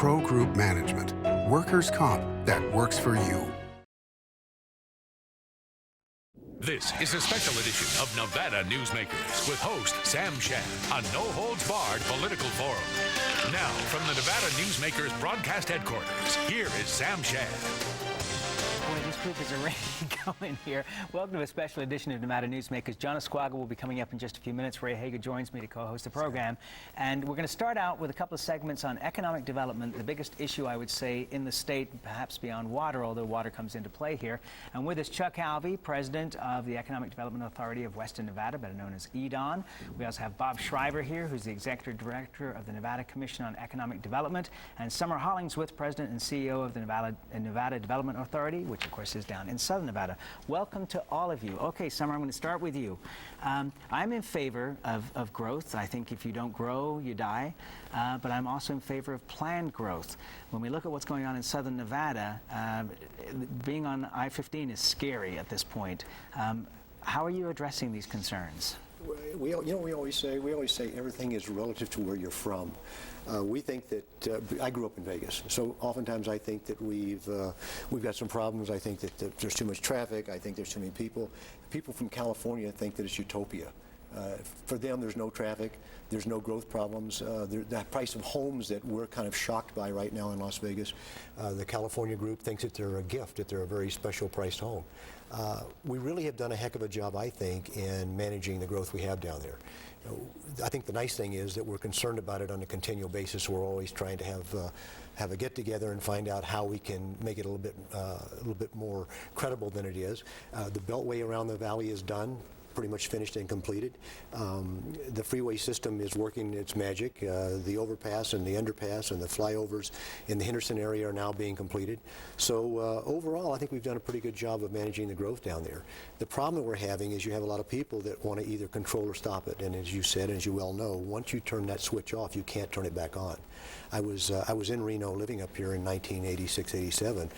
Pro Group Management. Workers' comp that works for you. This is a special edition of Nevada Newsmakers with host Sam Shad, a no-holds-barred political forum. Now, from the Nevada Newsmakers broadcast headquarters, here is Sam Shad. Boy, these troopers are ready to go in here. Welcome to a special edition of Nevada Newsmakers. John Ascuaga will be coming up in just a few minutes. Ray Hagar joins me to co-host the program. And we're going to start out with a couple of segments on economic development, the biggest issue, I would say, in the state, perhaps beyond water, although water comes into play here. And with us, Chuck Alvey, president of the Economic Development Authority of Western Nevada, better known as EDAWN. We also have Bob Shriver here, who's the executive director of the Nevada Commission on Economic Development, and Summer Hollingsworth, president and CEO of the Nevada Development Authority, which of course is down in Southern Nevada. Welcome to all of you. Okay, Summer, I'm going to start with you. I'm in favor of growth. I think if you don't grow, you die. But I'm also in favor of planned growth. When we look at what's going on in Southern Nevada, being on I-15 is scary at this point. How are you addressing these concerns? We always say everything is relative to where you're from. We think that I grew up in Vegas, so oftentimes I think that we've got some problems. I think that there's too much traffic. I think there's too many people. People from California think that it's utopia. For them, there's no traffic, there's no growth problems. The price of homes that we're kind of shocked by right now in Las Vegas, the California group thinks that they're a gift, that they're a very special priced home. We really have done a heck of a job, I think, in managing the growth we have down there. I think the nice thing is that we're concerned about it on a continual basis. We're always trying to have a get together and find out how we can make it a little bit more credible than it is. The beltway around the valley is done, pretty much finished and completed. The freeway system is working its magic. The overpass and the underpass and the flyovers in the Henderson area are now being completed. So overall, I think we've done a pretty good job of managing the growth down there. The problem that we're having is you have a lot of people that want to either control or stop it. And as you said, as you well know, once you turn that switch off, you can't turn it back on. I was in Reno living up here in 1986, 87,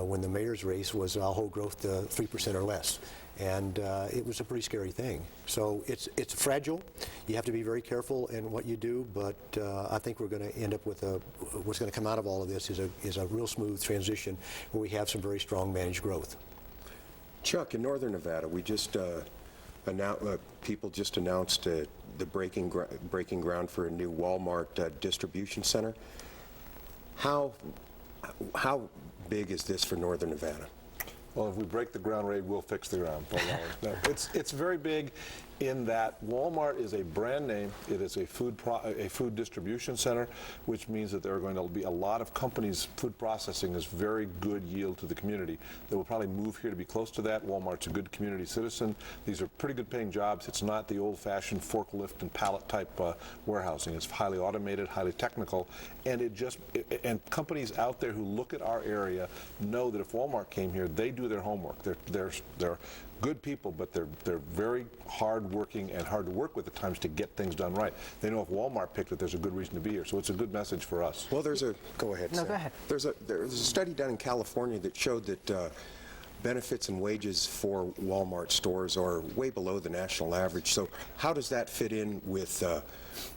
when the mayor's race was I'll hold growth to 3% or less. And it was a pretty scary thing. So it's fragile. You have to be very careful in what you do, but I think we're going to end up with what's going to come out of all of this is a real smooth transition where we have some very strong managed growth. Chuck, in Northern Nevada, we just people just announced the breaking ground for a new Walmart distribution center. How big is this for Northern Nevada? Well, if we break the ground, Ray, we'll fix the ground. No, it's very big in that Walmart is a brand name. It is a food distribution center, which means that there are going to be a lot of companies. Food processing is very good yield to the community. They will probably move here to be close to that. Walmart's a good community citizen. These are pretty good paying jobs. It's not the old-fashioned forklift and pallet type warehousing. It's highly automated, highly technical, and and companies out there who look at our area know that if Walmart came here, they do their homework. They're good people, but they're very hard-working and hard to work with at times to get things done right. They know if Walmart picked it, there's a good reason to be here. So it's a good message for us. Well, go ahead. No, Sam. go ahead. There's a study done in California that showed that benefits and wages for Walmart stores are way below the national average. So how does that fit in with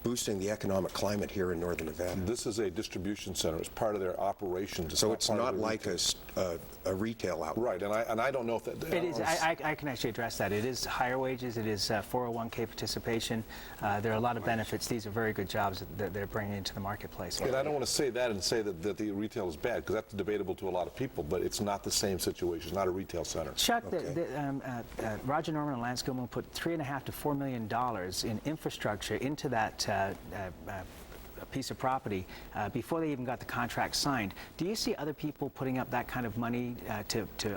boosting the economic climate here in Northern Nevada? This is a distribution center. It's part of their operations. So it's not like a retail outlet. Right, and I don't know if that... It is. I can actually address that. It is higher wages. It is 401k participation. There are a lot of benefits. These are very good jobs that they're bringing into the marketplace. And I don't want to say that and say that the retail is bad, because that's debatable to a lot of people, but it's not the same situation. It's not a retail center. Chuck, Roger Norman and Lance Gilman put $3.5 to $4 million in infrastructure into that piece of property before they even got the contract signed. Do you see other people putting up that kind of money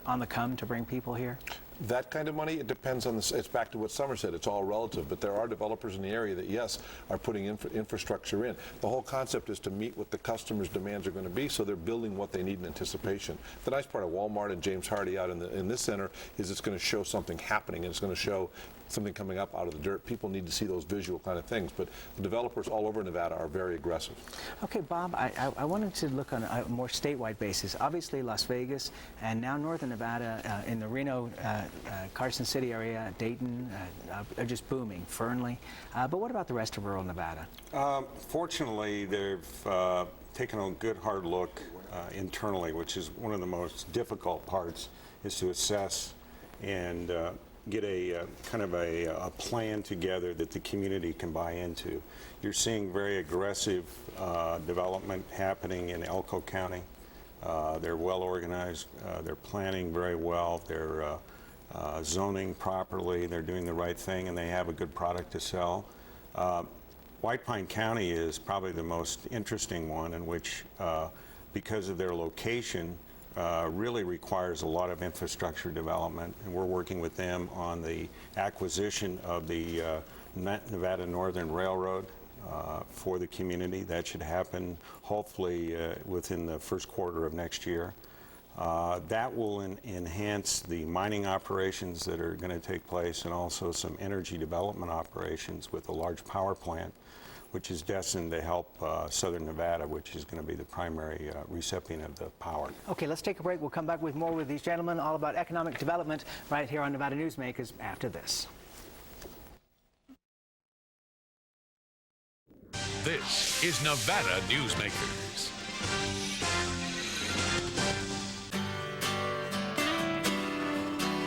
on the come to bring people here? That kind of money, it depends on it's back to what Summer said, it's all relative, but there are developers in the area that, yes, are putting infrastructure in. The whole concept is to meet what the customer's demands are going to be, so they're building what they need in anticipation. The nice part of Walmart and James Hardy out in this center is it's going to show something happening, and it's going to show something coming up out of the dirt. People need to see those visual kind of things, but the developers all over Nevada are very aggressive. Okay, Bob, I wanted to look on a more statewide basis. Obviously, Las Vegas and now Northern Nevada in the Reno, Carson City area, Dayton, are just booming, Fernley. But what about the rest of rural Nevada? Fortunately, taken a good hard look internally, which is one of the most difficult parts, is to assess and get a kind of a plan together that the community can buy into. You're seeing very aggressive development happening in Elko County. They're well organized. They're planning very well. They're zoning properly. They're doing the right thing, and they have a good product to sell. White Pine County is probably the most interesting one, in which, because of their location, really requires a lot of infrastructure development, and we're working with them on the acquisition of the Nevada Northern Railroad for the community. That should happen hopefully within the first quarter of next year. That will enhance the mining operations that are going to take place, and also some energy development operations with a large power plant, which is destined to help Southern Nevada, which is going to be the primary recipient of the power. Okay, let's take a break. We'll come back with more with these gentlemen, all about economic development, right here on Nevada Newsmakers after this. This is Nevada Newsmakers.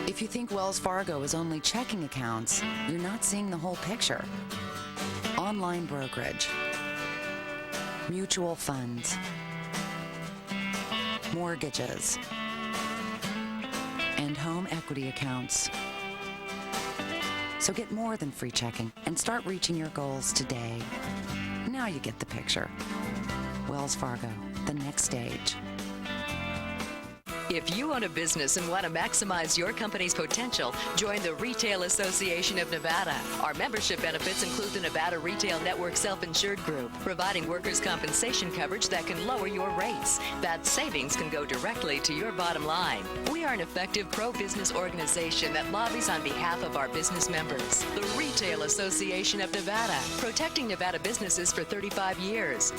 If you think Wells Fargo is only checking accounts, you're not seeing the whole picture. Online brokerage, mutual funds, mortgages, and home equity accounts. So get more than free checking and start reaching your goals today. Now you get the picture. Wells Fargo, the next stage. If you own a business and want to maximize your company's potential, join the Retail Association of Nevada. Our membership benefits include the Nevada Retail Network Self-Insured Group, providing workers' compensation coverage that can lower your rates. That savings can go directly to your bottom line. We are an effective pro-business organization that lobbies on behalf of our business members. The Retail Association of Nevada, protecting Nevada businesses for 35 years.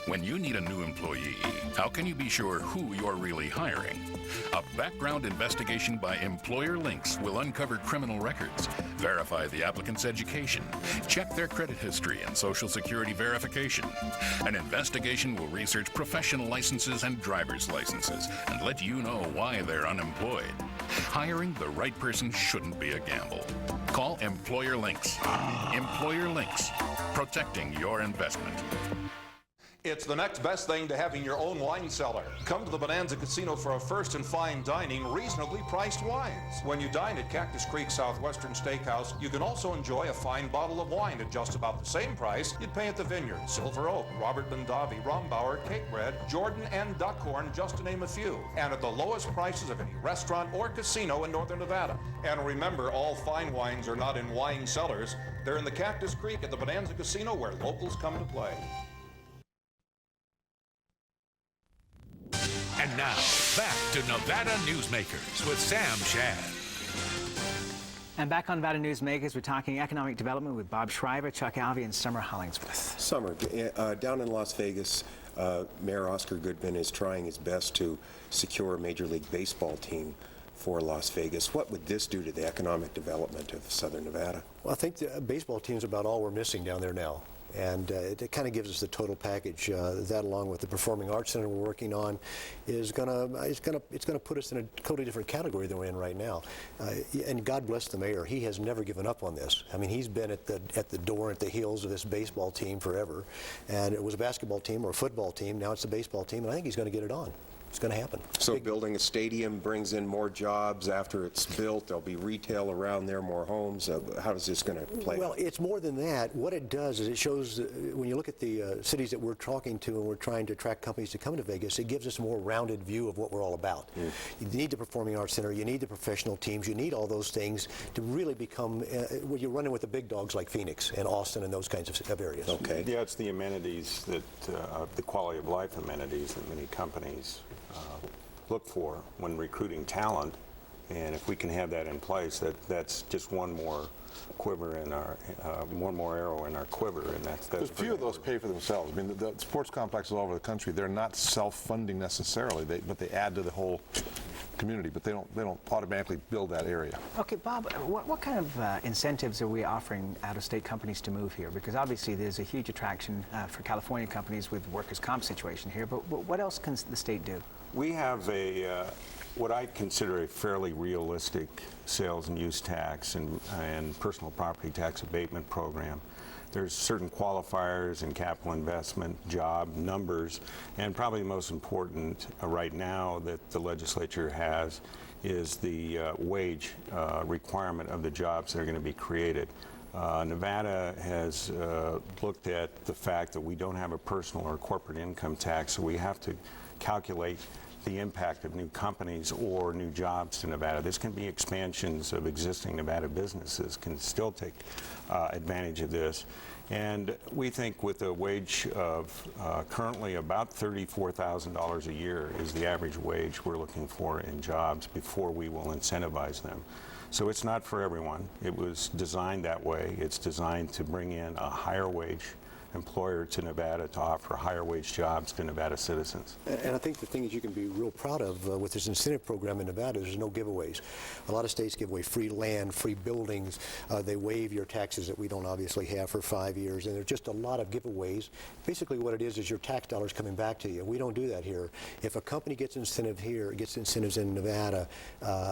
When you need a new employee, how can you be sure who you're really hiring? A background investigation by Employer Links will uncover criminal records, verify the applicant's education, check their credit history and Social Security verification. An investigation will research professional licenses and driver's licenses and let you know why they're unemployed. Hiring the right person shouldn't be a gamble. Call Employer Links. Employer Links, protecting your investment. It's the next best thing to having your own wine cellar. Come to the Bonanza Casino for a first and fine dining, reasonably priced wines. When you dine at Cactus Creek Southwestern Steakhouse, you can also enjoy a fine bottle of wine at just about the same price you'd pay at the Vineyard, Silver Oak, Robert Mondavi, Rombauer, Cape Red, Jordan, and Duckhorn, just to name a few. And at the lowest prices of any restaurant or casino in Northern Nevada. And remember, all fine wines are not in wine cellars. They're in the Cactus Creek at the Bonanza Casino, where locals come to play. And now, back to Nevada Newsmakers with Sam Shad. And back on Nevada Newsmakers, we're talking economic development with Bob Shriver, Chuck Alvey, and Summer Hollingsworth. Summer, down in Las Vegas, Mayor Oscar Goodman is trying his best to secure a Major League Baseball team for Las Vegas. What would this do to the economic development of Southern Nevada? Well, I think the baseball team's about all we're missing down there now. And it kind of gives us the total package. That, along with the Performing Arts Center we're working on, it's gonna put us in a totally different category than we're in right now. And God bless the mayor. He has never given up on this. I mean, he's been at the door, at the heels of this baseball team forever. And it was a basketball team or a football team. Now it's a baseball team, and I think he's going to get it on. It's going to happen. So building a stadium brings in more jobs after it's built. There'll be retail around there, more homes. How is this going to play? Well, it's more than that. What it does is it shows, when you look at the cities that we're talking to and we're trying to attract companies to come to Vegas, it gives us a more rounded view of what we're all about. You need the Performing Arts Center, you need the professional teams, you need all those things to really become, when you're running with the big dogs like Phoenix and Austin and those kinds of areas. Okay. Yeah, it's the amenities that, the quality of life amenities that many companies look for when recruiting talent, and if we can have that in place, that's just one more quiver in our, one more arrow in our quiver, and that's Because few of those pay for themselves. I mean, the sports complexes all over the country, they're not self-funding necessarily, but they add to the whole community, but they don't automatically build that area. Okay, Bob, what kind of incentives are we offering out-of-state companies to move here? Because obviously there's a huge attraction for California companies with workers' comp situation here, but what else can the state do? We have a what I consider a fairly realistic sales and use tax and personal property tax abatement program. There's certain qualifiers in capital investment, job, numbers, and probably the most important right now that the legislature has is the wage requirement of the jobs that are going to be created. Nevada has looked at the fact that we don't have a personal or corporate income tax, so we have to calculate the impact of new companies or new jobs to Nevada. This can be expansions of existing Nevada businesses can still take advantage of this. And we think with a wage of currently about $34,000 a year is the average wage we're looking for in jobs before we will incentivize them. So it's not for everyone. It was designed that way. It's designed to bring in a higher wage employer to Nevada to offer higher wage jobs to Nevada citizens. And I think the thing that you can be real proud of with this incentive program in Nevada is there's no giveaways. A lot of states give away free land, free buildings. They waive your taxes that we don't obviously have for 5 years, and there's just a lot of giveaways. Basically what it is your tax dollars coming back to you. We don't do that here. If a company gets incentive here, gets incentives in Nevada,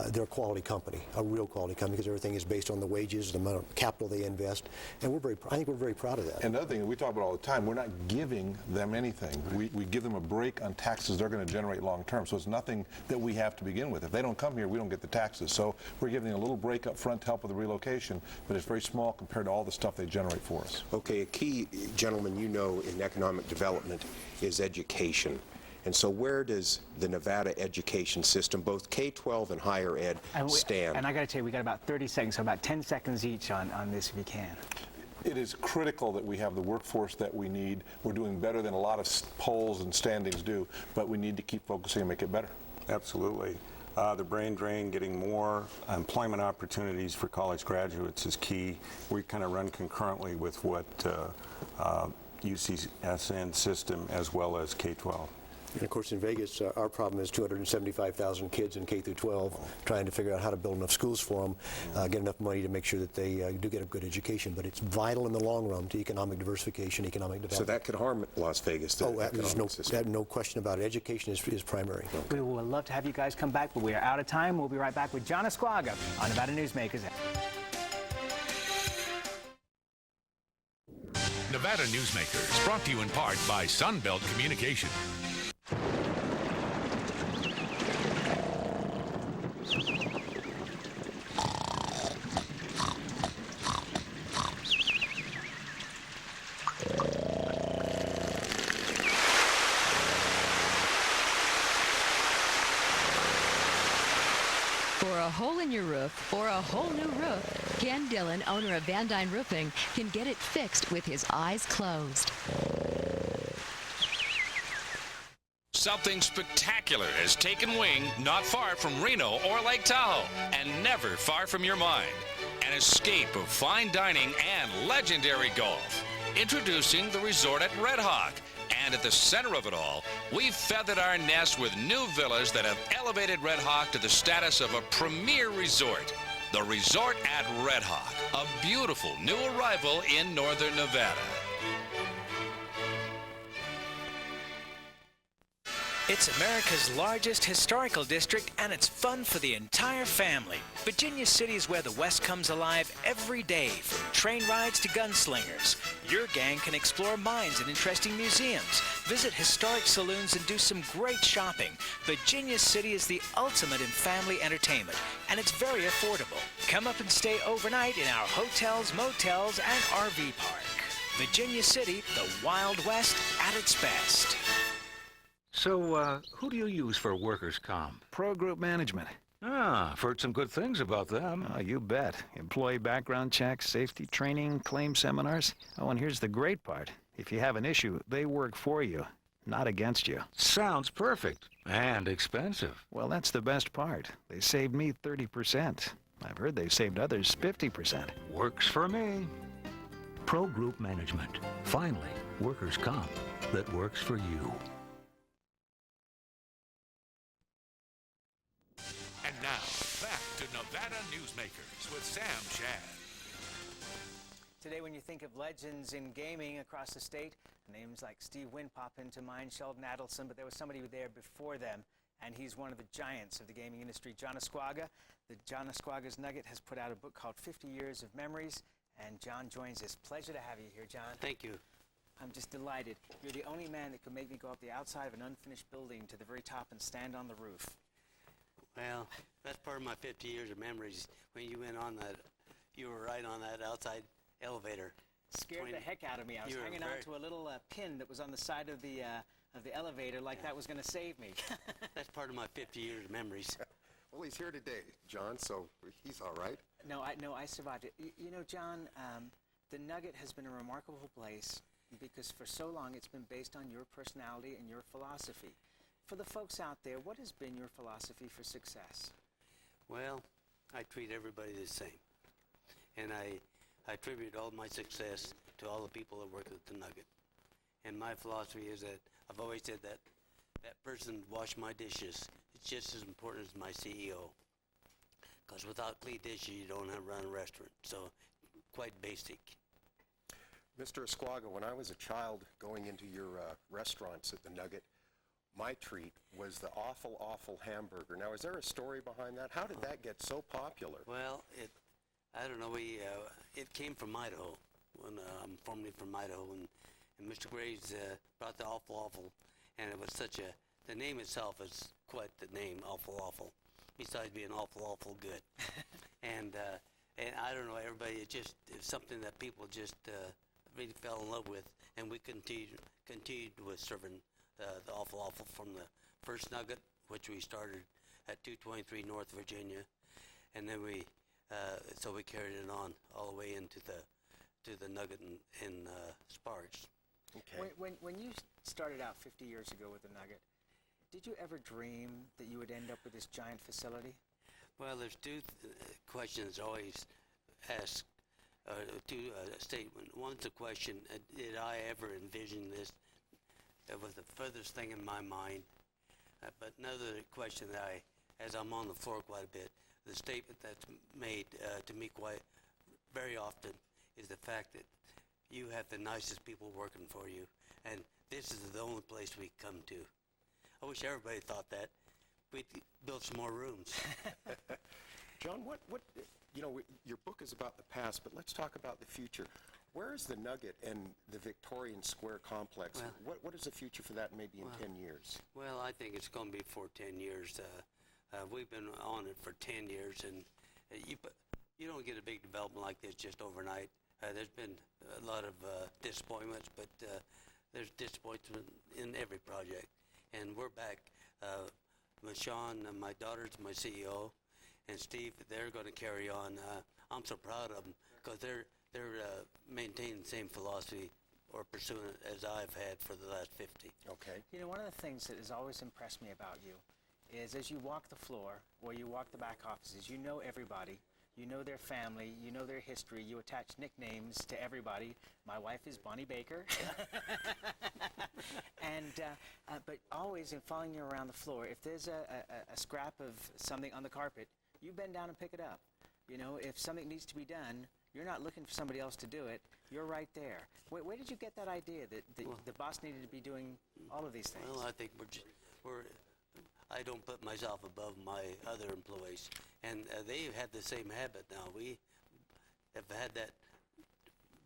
they're a quality company, a real quality company, because everything is based on the wages, the amount of capital they invest, and I think we're very proud of that. And another thing we talk about all the time, we're not giving them anything. We give them a break on taxes they're going to generate long term. So it's nothing that we have to begin with. If they don't come here, we don't get the taxes. So we're giving them a little break up front to help with the relocation, but it's very small compared to all the stuff they generate for us. Okay, a key, gentlemen, you know, in economic development is education. And so where does the Nevada education system, both K-12 and higher ed, stand? And I got to tell you, we got about 30 seconds, so about 10 seconds each on this if you can. It is critical that we have the workforce that we need. We're doing better than a lot of polls and standings do, but we need to keep focusing and make it better. Absolutely. The brain drain, getting more employment opportunities for college graduates is key. We kind of run concurrently with what UCSN system as well as K-12. And of course in Vegas, our problem is 275,000 kids in K through 12 trying to figure out how to build enough schools for them, get enough money to make sure that they do get a good education. But it's vital in the long run to economic diversification, economic development. So that could harm Las Vegas, the economic system. No question about it. Education is primary. We would love to have you guys come back, but we are out of time. We'll be right back with John Ascuaga on Nevada Newsmakers. Nevada Newsmakers, brought to you in part by Sunbelt Communication. For a hole in your roof or a whole new roof, Ken Dillon, owner of Van Dyne Roofing, can get it fixed with his eyes closed. Something spectacular has taken wing not far from Reno or Lake Tahoe, and never far from your mind. An escape of fine dining and legendary golf. Introducing the resort at Red Hawk. And at the center of it all, we've feathered our nest with new villas that have elevated Red Hawk to the status of a premier resort. The Resort at Red Hawk, a beautiful new arrival in northern Nevada. It's America's largest historical district, and it's fun for the entire family. Virginia City is where the West comes alive every day, from train rides to gunslingers. Your gang can explore mines and interesting museums, visit historic saloons, and do some great shopping. Virginia City is the ultimate in family entertainment, and it's very affordable. Come up and stay overnight in our hotels, motels, and RV park. Virginia City, the Wild West at its best. So, who do you use for workers' comp? Pro Group Management. Ah, I've heard some good things about them. Oh, you bet. Employee background checks, safety training, claim seminars. Oh, and here's the great part. If you have an issue, they work for you, not against you. Sounds perfect. And expensive. Well, that's the best part. They saved me 30%. I've heard they've saved others 50%. Works for me. Pro Group Management. Finally, workers' comp that works for you. And now, back to Nevada Newsmakers with Sam Shad. Today, when you think of legends in gaming across the state, names like Steve Wynn pop into mind, Sheldon Adelson, but there was somebody there before them, and he's one of the giants of the gaming industry, John Ascuaga. The John Ascuaga's Nugget has put out a book called 50 Years of Memories, and John joins us. Pleasure to have you here, John. Thank you. I'm just delighted. You're the only man that could make me go up the outside of an unfinished building to the very top and stand on the roof. Well, that's part of my 50 years of memories. When you went on that, you were right on that outside elevator. Scared the heck out of me. I was hanging on to a little pin that was on the side of the elevator like that was going to save me. That's part of my 50 years of memories. Well, he's here today, John, so he's all right. No, I survived it. You know, John, the Nugget has been a remarkable place because for so long it's been based on your personality and your philosophy. For the folks out there, what has been your philosophy for success? Well, I treat everybody the same. And I attribute all my success to all the people that work at the Nugget. And my philosophy is that I've always said that that person wash my dishes. It's just as important as my CEO. Because without clean dishes, you don't have to run a restaurant. So, quite basic. Mr. Ascuaga, when I was a child going into your restaurants at the Nugget, my treat was the awful, awful hamburger. Now, is there a story behind that? How did that get so popular? Well, I don't know. It came from Idaho. When I'm formerly from Idaho, and Mr. Graves brought the awful, awful, and it was the name itself is quite the name, awful, awful. Besides being awful, awful good, and I don't know. Everybody, it's something that people just really fell in love with, and we continued with serving the awful, awful from the first Nugget, which we started at 223 North Virginia, and then we carried it on all the way into the Nugget in Sparks. Okay. When you started out 50 years ago with the Nugget, did you ever dream that you would end up with this giant facility? Well, there's two questions always asked to a statement. One's the question, did I ever envision this? That was the furthest thing in my mind. But another question that as I'm on the floor quite a bit, the statement that's made to me very often is the fact that you have the nicest people working for you, and this is the only place we come to. I wish everybody thought that. We'd build some more rooms. John, your book is about the past, but let's talk about the future. Where is the Nugget and the Victorian Square complex? Well, what is the future for that maybe in 10 years? Well, I think it's going to be for 10 years. We've been on it for 10 years, and you don't get a big development like this just overnight. There's been a lot of disappointments, but there's disappointment in every project. And we're back. Sean, my daughter's my CEO, and Steve, they're going to carry on. I'm so proud of them because they're maintaining the same philosophy or pursuing it as I've had for the last 50. Okay. You know, one of the things that has always impressed me about you is as you walk the floor or you walk the back offices, you know everybody. You know their family, you know their history, you attach nicknames to everybody. My wife is Bonnie Baker. But always in following you around the floor, if there's a scrap of something on the carpet, you bend down and pick it up. You know, if something needs to be done, you're not looking for somebody else to do it. You're right there. Where did you get that idea that the boss needed to be doing all of these things? Well, I think I don't put myself above my other employees, and they've had the same habit now. We have had that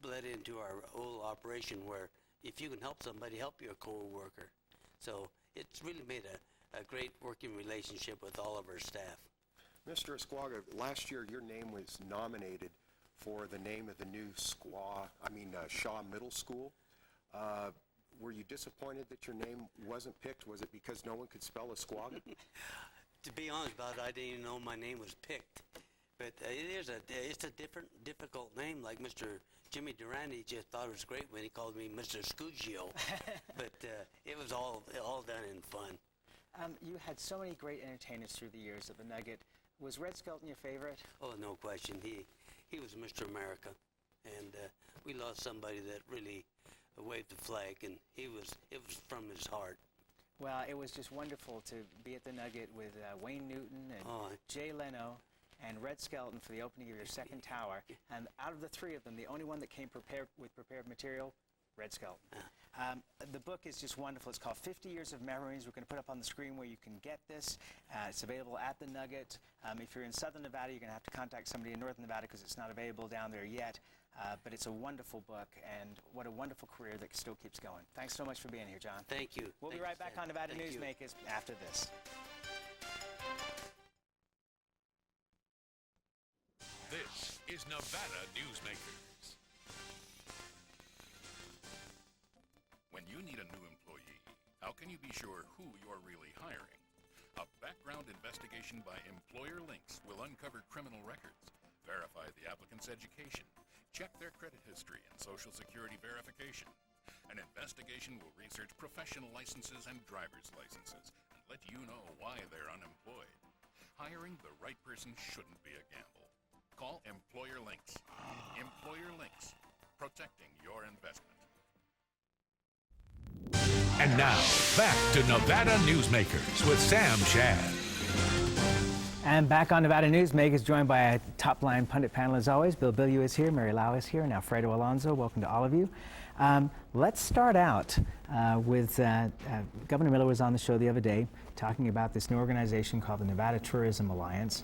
bled into our whole operation where if you can help somebody, help your co-worker. So it's really made a great working relationship with all of our staff. Mr. Ascuaga, last year your name was nominated for the name of the new Shaw Middle School. Were you disappointed that your name wasn't picked? Was it because no one could spell Ascuaga? To be honest about it, I didn't even know my name was picked. But it's a difficult name. Like Mr. Jimmy Durante just thought it was great when he called me Mr. Scugio. But it was all done in fun. You had so many great entertainers through the years at the Nugget. Was Red Skelton your favorite? Oh, no question. He was Mr. America, and we lost somebody that really waved the flag, and it was from his heart. Well, it was just wonderful to be at the Nugget with Wayne Newton and Jay Leno and Red Skelton for the opening of your second tower. And out of the three of them, the only one that came prepared with prepared material, Red Skelton. The book is just wonderful. It's called 50 Years of Memories. We're going to put up on the screen where you can get this. It's available at the Nugget. If you're in Southern Nevada, you're going to have to contact somebody in Northern Nevada because it's not available down there yet. But it's a wonderful book, and what a wonderful career that still keeps going. Thanks so much for being here, John. Thank you. We'll be right back on Nevada Newsmakers after this. This is Nevada Newsmakers. When you need a new employee, how can you be sure who you're really hiring? A background investigation by Employer Links will uncover criminal records, verify the applicant's education, check their credit history and Social Security verification. An investigation will research professional licenses and driver's licenses and let you know why they're unemployed. Hiring the right person shouldn't be a gamble. Call Employer Links. Employer Links, protecting your investment. And now, back to Nevada Newsmakers with Sam Shad. And back on Nevada Newsmakers, joined by a top-line pundit panel as always. Bilyeu is here, Mary Lau is here, and Alfredo Alonso. Welcome to all of you. Let's start out with Governor Miller was on the show the other day talking about this new organization called the Nevada Tourism Alliance.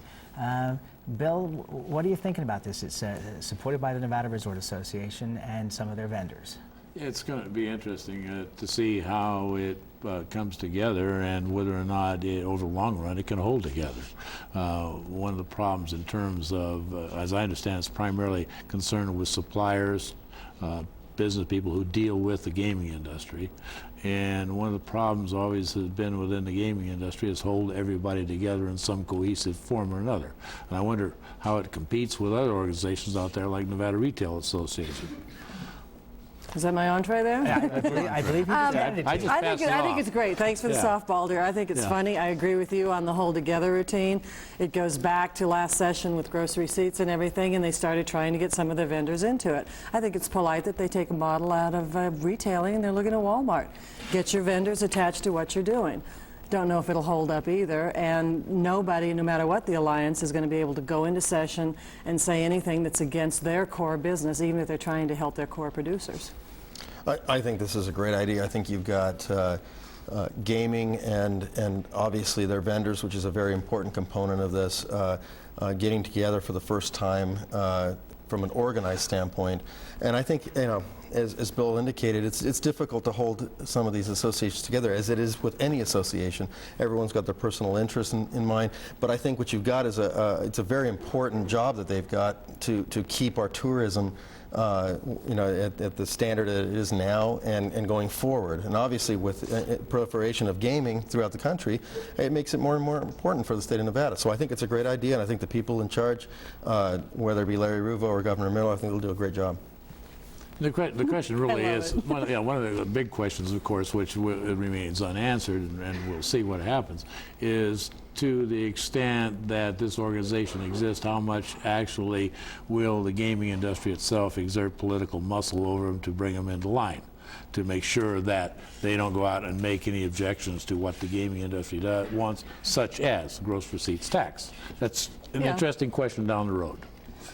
Bill, what are you thinking about this? It's supported by the Nevada Resort Association and some of their vendors. It's going to be interesting to see how it comes together and whether or not over the long run it can hold together. One of the problems in terms of, as I understand, it's primarily concerned with suppliers, business people who deal with the gaming industry. And one of the problems always has been within the gaming industry is hold everybody together in some cohesive form or another. And I wonder how it competes with other organizations out there like Nevada Retail Association. Is that my entree there? Yeah, I believe you I think it's great. Thanks for the softball, dear. I think it's funny. I agree with you on the whole together routine. It goes back to last session with grocery receipts and everything, and they started trying to get some of their vendors into it. I think it's polite that they take a model out of retailing and they're looking at Walmart. Get your vendors attached to what you're doing. Don't know if it'll hold up either, and nobody, no matter what the alliance, is going to be able to go into session and say anything that's against their core business, even if they're trying to help their core producers. I think this is a great idea. I think you've got gaming and obviously their vendors, which is a very important component of this, getting together for the first time from an organized standpoint. And I think, you know, as Bill indicated, it's difficult to hold some of these associations together, as it is with any association. Everyone's got their personal interests in mind, but I think what you've got is it's a very important job that they've got to keep our tourism you know, at the standard that it is now and going forward. And obviously with proliferation of gaming throughout the country, it makes it more and more important for the state of Nevada. So I think it's a great idea, and I think the people in charge, whether it be Larry Ruvo or Governor Miller, I think they'll do a great job. The question really is, one of the big questions, of course, which remains unanswered, and we'll see what happens, is to the extent that this organization exists, how much actually will the gaming industry itself exert political muscle over them to bring them into line, to make sure that they don't go out and make any objections to what the gaming industry wants, such as gross receipts tax. That's an interesting question down the road.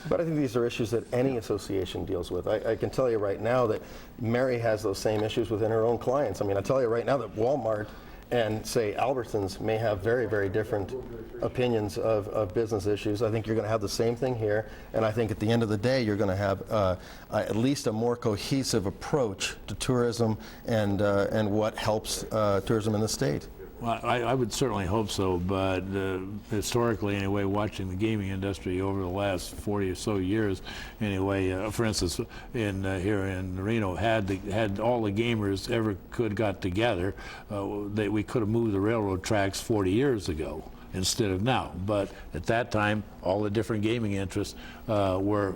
But I think these are issues that any association deals with. I can tell you right now that Mary has those same issues within her own clients. I mean, I tell you right now that Walmart and, say, Albertsons may have very, very different opinions of business issues. I think you're going to have the same thing here, and I think at the end of the day, you're going to have at least a more cohesive approach to tourism and what helps tourism in the state. Well, I would certainly hope so, but historically, anyway, watching the gaming industry over the last 40 or so years, anyway, for instance, here in Reno, had all the gamers ever got together, we could have moved the railroad tracks 40 years ago. instead of now. But at that time, all the different gaming interests were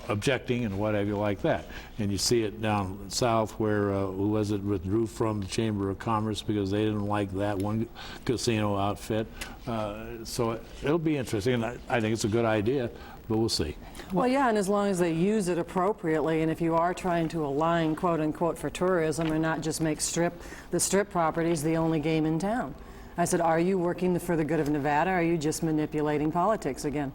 objecting and whatever you like that. And you see it down south where, who was it, withdrew from the Chamber of Commerce because they didn't like that one casino outfit. So it'll be interesting, and I think it's a good idea, but we'll see. Well, yeah, and as long as they use it appropriately, and if you are trying to align, quote unquote, for tourism and not just make the strip properties the only game in town. I said, are you working for the good of Nevada, or are you just manipulating politics again?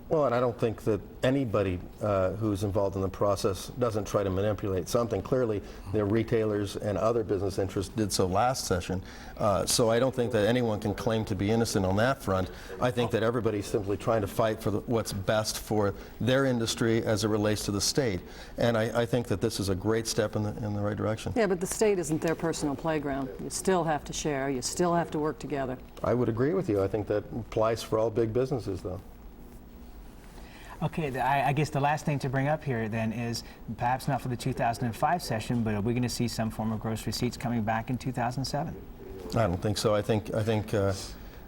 Well, and I don't think that anybody who's involved in the process doesn't try to manipulate something. Clearly, the retailers and other business interests did so last session. So I don't think that anyone can claim to be innocent on that front. I think that everybody's simply trying to fight for what's best for their industry as it relates to the state. And I think that this is a great step in the right direction. Yeah, but the state isn't their personal playground. You still have to share. You still have to work together. I would agree with you. I think that applies for all big businesses, though. Okay, I guess the last thing to bring up here then is, perhaps not for the 2005 session, but are we going to see some form of gross receipts coming back in 2007? I don't think so. I think you're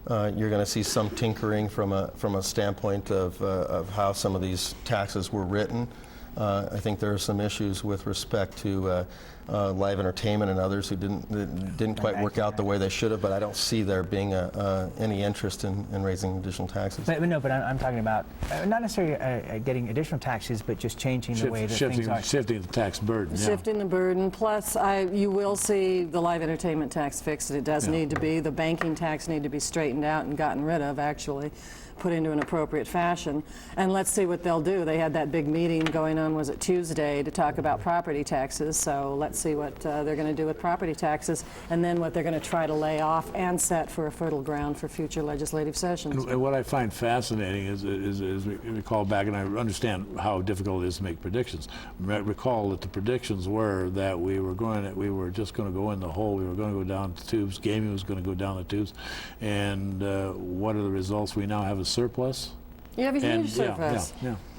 going to see some tinkering from a standpoint of how some of these taxes were written. I think there are some issues with respect to live entertainment and others who didn't quite work out the way they should have, but I don't see there being any interest in raising additional taxes. But I'm talking about not necessarily getting additional taxes, but just changing the way that things are. Shifting the tax burden. Yeah. Shifting the burden. Plus, you will see the live entertainment tax fixed. It does need to be. The banking tax need to be straightened out and gotten rid of, actually, put into an appropriate fashion. And let's see what they'll do. They had that big meeting going on, was it Tuesday, to talk about property taxes. So let's see what they're going to do with property taxes, and then what they're going to try to lay off and set for a fertile ground for future legislative sessions. And what I find fascinating is we recall back, and I understand how difficult it is to make predictions. Recall that the predictions were that we were just going to go in the hole. We were going to go down the tubes. Gaming was going to go down the tubes. And what are the results? We now have a surplus. You have a huge surplus.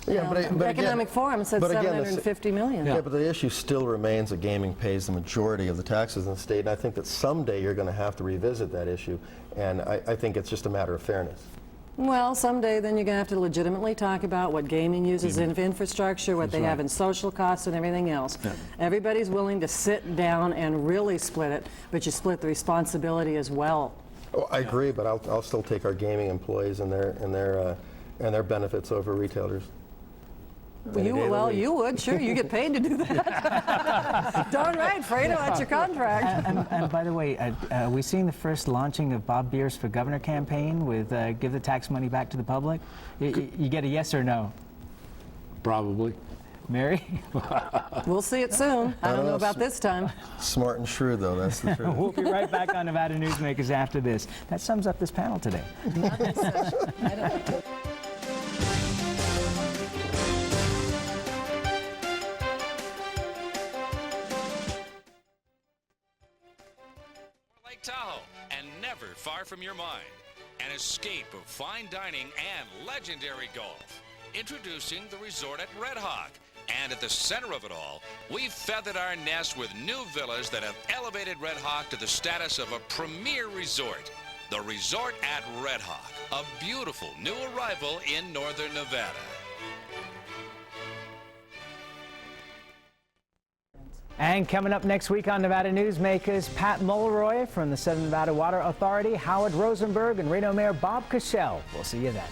Yeah, but Economic Forum said $750 million. Yeah, but the issue still remains that gaming pays the majority of the taxes in the state, and I think that someday you're going to have to revisit that issue, and I think it's just a matter of fairness. Well, someday then you're going to have to legitimately talk about what gaming uses in infrastructure, what they have in social costs and everything else. Yeah. Everybody's willing to sit down and really split it, but you split the responsibility as well. Oh, I agree, but I'll still take our gaming employees and their benefits over retailers. Well, you would, sure. You get paid to do that. Darn right, Fredo, that's your contract. And by the way, are we seeing the first launching of Bob Beer's for Governor campaign with Give the Tax Money Back to the Public? You get a yes or no? Probably. Mary? We'll see it soon. I don't know about this time. Smart and shrewd, though, that's the truth. We'll be right back on Nevada Newsmakers after this. That sums up this panel today. Not this session. I don't think Lake Tahoe, and never far from your mind. An escape of fine dining and legendary golf. Introducing the resort at Red Hawk. And at the center of it all, we've feathered our nest with new villas that have elevated Red Hawk to the status of a premier resort. The Resort at Red Hawk, a beautiful new arrival in northern Nevada. And coming up next week on Nevada Newsmakers, Pat Mulroy from the Southern Nevada Water Authority, Howard Rosenberg, and Reno Mayor Bob Cashell. We'll see you then.